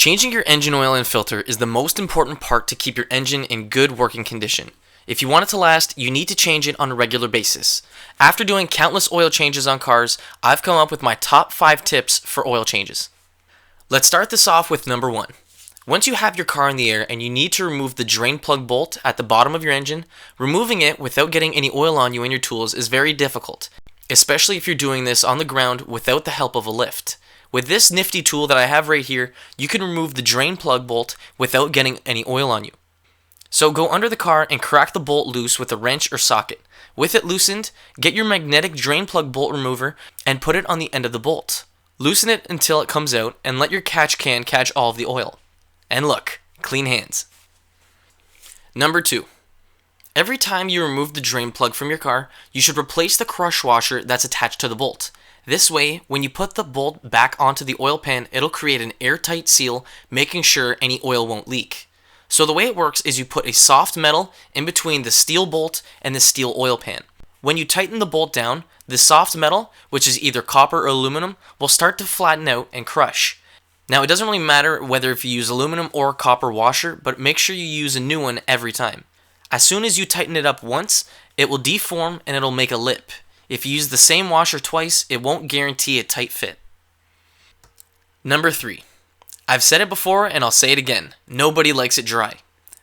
Changing your engine oil and filter is the most important part to keep your engine in good working condition. If you want it to last, you need to change it on a regular basis. After doing countless oil changes on cars, I've come up with my top 5 tips for oil changes. Let's start this off with number 1. Once you have your car in the air and you need to remove the drain plug bolt at the bottom of your engine, removing it without getting any oil on you and your tools is very difficult, especially if you're doing this on the ground without the help of a lift. With this nifty tool that I have right here, you can remove the drain plug bolt without getting any oil on you. So go under the car and crack the bolt loose with a wrench or socket. With it loosened, get your magnetic drain plug bolt remover and put it on the end of the bolt. Loosen it until it comes out and let your catch can catch all of the oil. And look, clean hands. Number 2. Every time you remove the drain plug from your car, you should replace the crush washer that's attached to the bolt. This way, when you put the bolt back onto the oil pan, it'll create an airtight seal, making sure any oil won't leak. So the way it works is you put a soft metal in between the steel bolt and the steel oil pan. When you tighten the bolt down, the soft metal, which is either copper or aluminum, will start to flatten out and crush. Now it doesn't really matter whether if you use aluminum or copper washer, but make sure you use a new one every time. As soon as you tighten it up once, it will deform and it'll make a lip. If you use the same washer twice, it won't guarantee a tight fit. Number 3. I've said it before and I'll say it again. Nobody likes it dry.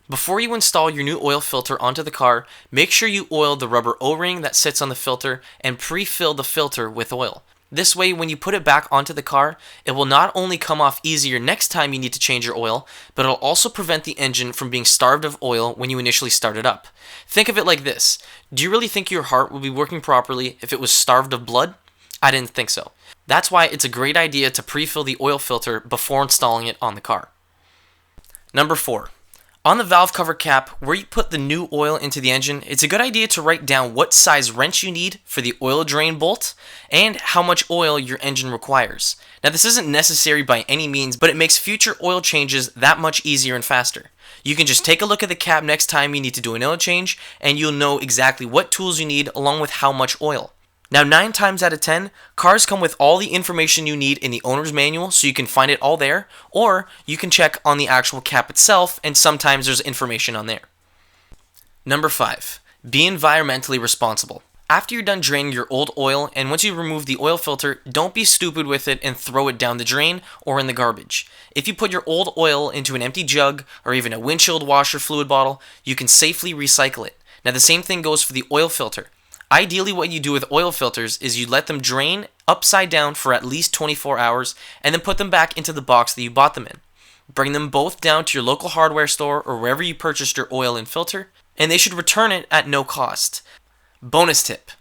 Before you install your new oil filter onto the car, make sure you oil the rubber O-ring that sits on the filter and pre-fill the filter with oil. This way, when you put it back onto the car, it will not only come off easier next time you need to change your oil, but it'll also prevent the engine from being starved of oil when you initially start it up. Think of it like this. Do you really think your heart would be working properly if it was starved of blood? I didn't think so. That's why it's a great idea to pre-fill the oil filter before installing it on the car. Number 4. On the valve cover cap, where you put the new oil into the engine, it's a good idea to write down what size wrench you need for the oil drain bolt and how much oil your engine requires. Now this isn't necessary by any means, but it makes future oil changes that much easier and faster. You can just take a look at the cap next time you need to do an oil change, and you'll know exactly what tools you need along with how much oil. Now 9 times out of 10, cars come with all the information you need in the owner's manual, so you can find it all there, or you can check on the actual cap itself, and sometimes there's information on there. Number 5. Be environmentally responsible. After you're done draining your old oil, and once you remove the oil filter, don't be stupid with it and throw it down the drain or in the garbage. If you put your old oil into an empty jug, or even a windshield washer fluid bottle, you can safely recycle it. Now the same thing goes for the oil filter. Ideally, what you do with oil filters is you let them drain upside down for at least 24 hours and then put them back into the box that you bought them in. Bring them both down to your local hardware store or wherever you purchased your oil and filter, and they should return it at no cost. Bonus tip.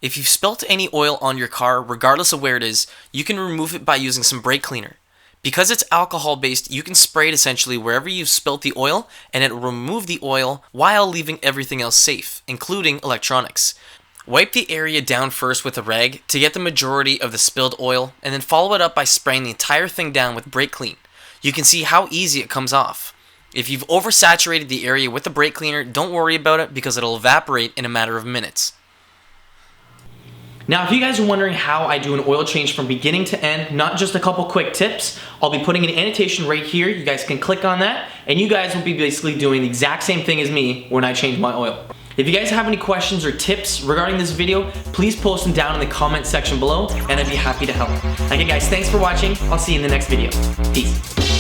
If you've spilt any oil on your car, regardless of where it is, you can remove it by using some brake cleaner. Because it's alcohol based, you can spray it essentially wherever you've spilt the oil, and it will remove the oil while leaving everything else safe, including electronics. Wipe the area down first with a rag to get the majority of the spilled oil, and then follow it up by spraying the entire thing down with brake clean. You can see how easy it comes off. If you've oversaturated the area with the brake cleaner, don't worry about it because it'll evaporate in a matter of minutes. Now, if you guys are wondering how I do an oil change from beginning to end, not just a couple quick tips, I'll be putting an annotation right here. You guys can click on that, and you guys will be basically doing the exact same thing as me when I change my oil. If you guys have any questions or tips regarding this video, please post them down in the comment section below, and I'd be happy to help. Okay guys, thanks for watching. I'll see you in the next video. Peace.